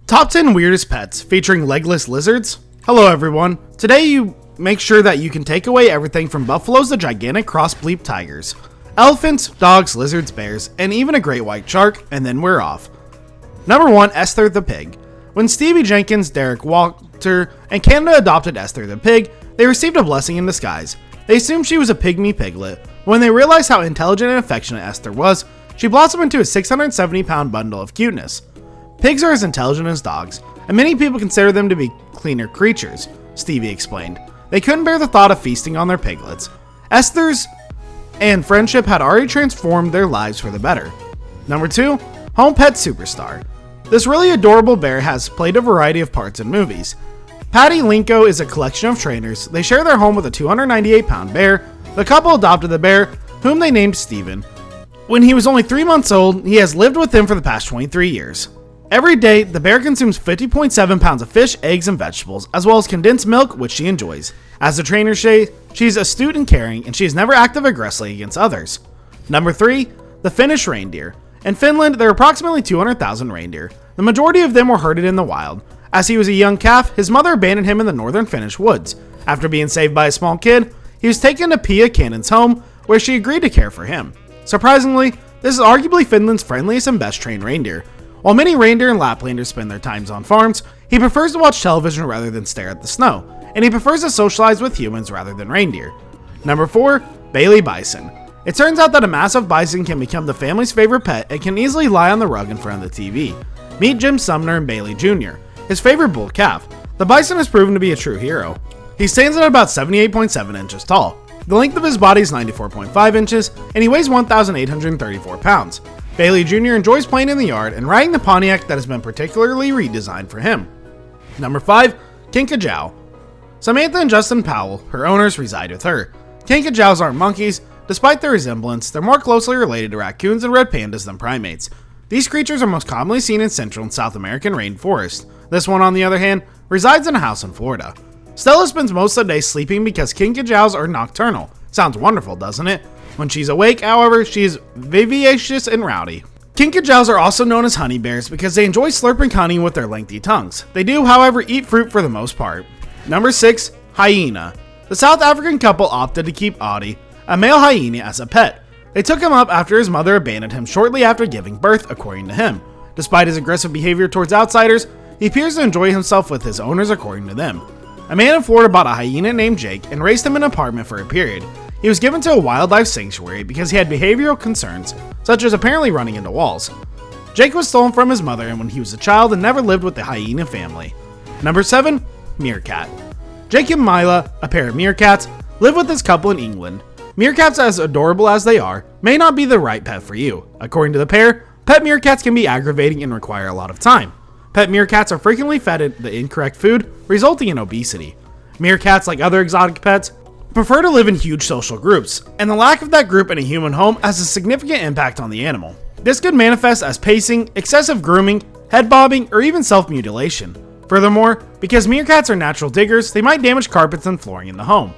Top 10 Weirdest Pets featuring legless lizards. Hello everyone. Today you make sure that you can take away everything from buffaloes to gigantic cross-bleep tigers, elephants, dogs, lizards, bears, and even a great white shark, and then we're off. Number 1, Esther the pig. When Stevie Jenkins, Derek Walter, and Canada adopted Esther the pig, they received a blessing in disguise. They assumed she was a pygmy piglet. When they realized how intelligent and affectionate Esther was, she blossomed into a 670-pound bundle of cuteness. Pigs are as intelligent as dogs, and many people consider them to be cleaner creatures, Stevie explained. They couldn't bear the thought of feasting on their piglets. Esther's and friendship had already transformed their lives for the better. Number 2, Home Pet Superstar. This really adorable bear has played a variety of parts in movies. Patty Linko is a collection of trainers. They share their home with a 298-pound bear. The couple adopted the bear, whom they named Steven. When he was only 3 months old, he has lived with them for the past 23 years. Every day, the bear consumes 50.7 pounds of fish, eggs, and vegetables, as well as condensed milk, which she enjoys. As the trainer says, she's astute and caring, and she is never active aggressively against others. Number 3, the Finnish reindeer. In Finland, there are approximately 200,000 reindeer. The majority of them were herded in the wild. As he was a young calf, his mother abandoned him in the northern Finnish woods. After being saved by a small kid, he was taken to Pia Cannon's home, where she agreed to care for him. Surprisingly, this is arguably Finland's friendliest and best trained reindeer. While many reindeer and Laplanders spend their times on farms, he prefers to watch television rather than stare at the snow, and he prefers to socialize with humans rather than reindeer. Number 4, Bailey Bison. It turns out that a massive bison can become the family's favorite pet and can easily lie on the rug in front of the TV. Meet Jim Sumner and Bailey Jr., his favorite bull calf. The bison has proven to be a true hero. He stands at about 78.7 inches tall. The length of his body is 94.5 inches, and he weighs 1,834 pounds. Bailey Jr. enjoys playing in the yard and riding the Pontiac that has been particularly redesigned for him. Number 5, Kinkajou. Samantha and Justin Powell, her owners, reside with her. Kinkajous aren't monkeys. Despite their resemblance, they're more closely related to raccoons and red pandas than primates. These creatures are most commonly seen in Central and South American rainforest. This one, on the other hand, resides in a house in Florida. Stella spends most of the day sleeping because Kinkajous are nocturnal. Sounds wonderful, doesn't it? When she's awake, however, she is vivacious and rowdy. Kinkajous are also known as honey bears because they enjoy slurping honey with their lengthy tongues. They do, however, eat fruit for the most part. Number 6, Hyena. The South African couple opted to keep Audie, a male hyena, as a pet. They took him up after his mother abandoned him shortly after giving birth, according to him. Despite his aggressive behavior towards outsiders, he appears to enjoy himself with his owners, according to them. A man in Florida bought a hyena named Jake and raised him in an apartment for a period. He was given to a wildlife sanctuary because he had behavioral concerns, such as apparently running into walls. Jake was stolen from his mother when he was a child and never lived with the hyena family. Number 7, Meerkat. Jake and Mila, a pair of meerkats, live with this couple in England. Meerkats, as adorable as they are, may not be the right pet for you. According to the pair, pet meerkats can be aggravating and require a lot of time. Pet meerkats are frequently fed the incorrect food, resulting in obesity. Meerkats, like other exotic pets, prefer to live in huge social groups, and the lack of that group in a human home has a significant impact on the animal. This could manifest as pacing, excessive grooming, head bobbing, or even self-mutilation. Furthermore, because meerkats are natural diggers, they might damage carpets and flooring in the home.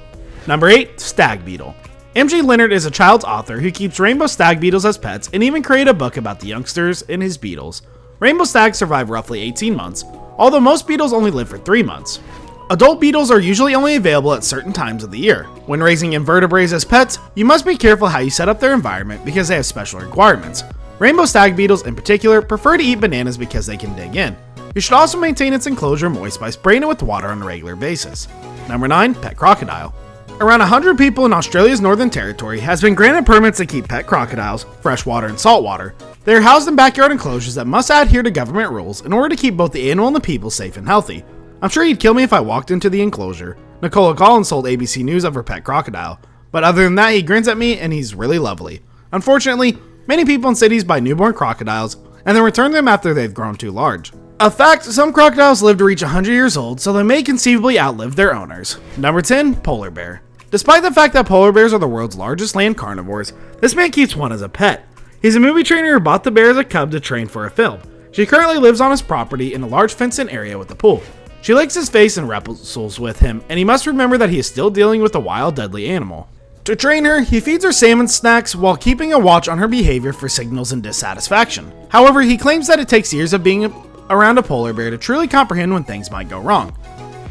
Number 8, Stag Beetle. MG Leonard is a child's author who keeps rainbow stag beetles as pets and even created a book about the youngsters and his beetles. Rainbow stags survive roughly 18 months, although most beetles only live for 3 months. Adult beetles are usually only available at certain times of the year. When raising invertebrates as pets, you must be careful how you set up their environment because they have special requirements. Rainbow stag beetles in particular prefer to eat bananas because they can dig in. You should also maintain its enclosure moist by spraying it with water on a regular basis. Number 9, Pet Crocodile. Around 100 people in Australia's Northern Territory has been granted permits to keep pet crocodiles, freshwater and saltwater. They are housed in backyard enclosures that must adhere to government rules in order to keep both the animal and the people safe and healthy. I'm sure he'd kill me if I walked into the enclosure. Nicola Collins told ABC News of her pet crocodile, but other than that, he grins at me and he's really lovely. Unfortunately, many people in cities buy newborn crocodiles and then return them after they've grown too large. A fact, some crocodiles live to reach 100 years old, so they may conceivably outlive their owners. Number 10, Polar Bear. Despite the fact that polar bears are the world's largest land carnivores, this man keeps one as a pet. He's a movie trainer who bought the bear as a cub to train for a film. She currently lives on his property in a large fenced-in area with a pool. She licks his face and wrestles with him, and he must remember that he is still dealing with a wild, deadly animal. To train her, he feeds her salmon snacks while keeping a watch on her behavior for signals and dissatisfaction. However, he claims that it takes years of being around a polar bear to truly comprehend when things might go wrong.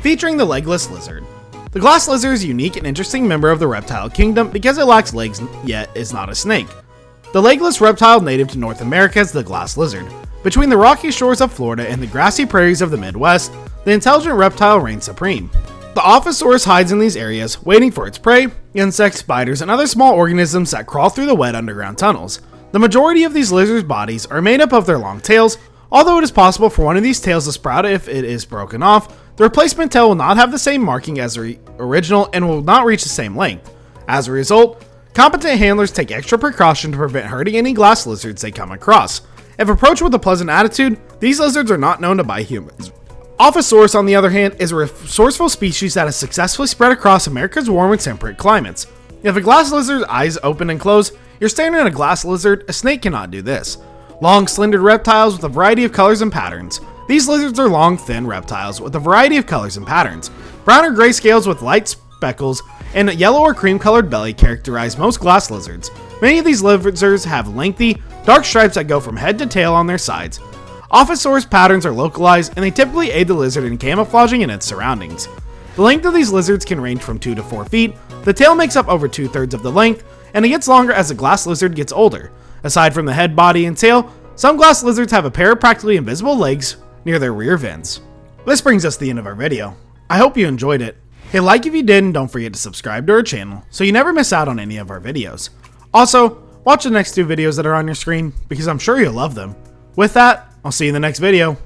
Featuring the legless lizard. The glass lizard is a unique and interesting member of the reptile kingdom because it lacks legs yet is not a snake. The legless reptile native to North America is the glass lizard. Between the rocky shores of Florida and the grassy prairies of the Midwest, the intelligent reptile reigns supreme. The Ophisaurus hides in these areas, waiting for its prey, insects, spiders, and other small organisms that crawl through the wet underground tunnels. The majority of these lizards' bodies are made up of their long tails, although it is possible for one of these tails to sprout if it is broken off. The replacement tail will not have the same marking as the original and will not reach the same length. As a result, competent handlers take extra precaution to prevent hurting any glass lizards they come across. If approached with a pleasant attitude, these lizards are not known to bite humans. Ophisaurus, on the other hand, is a resourceful species that has successfully spread across America's warm and temperate climates. If a glass lizard's eyes open and close, you're staring at a glass lizard. A snake cannot do this. Long, slender reptiles with a variety of colors and patterns. These lizards are long, thin reptiles with a variety of colors and patterns. Brown or gray scales with light speckles and a yellow or cream colored belly characterize most glass lizards. Many of these lizards have lengthy, dark stripes that go from head to tail on their sides. Ophisaurus patterns are localized and they typically aid the lizard in camouflaging in its surroundings. The length of these lizards can range from 2 to 4 feet, the tail makes up over 2/3 of the length, and it gets longer as the glass lizard gets older. Aside from the head, body, and tail, some glass lizards have a pair of practically invisible legs near their rear vents. This brings us to the end of our video. I hope you enjoyed it. Hit like if you did and don't forget to subscribe to our channel so you never miss out on any of our videos. Also, watch the next 2 videos that are on your screen because I'm sure you'll love them. With that, I'll see you in the next video.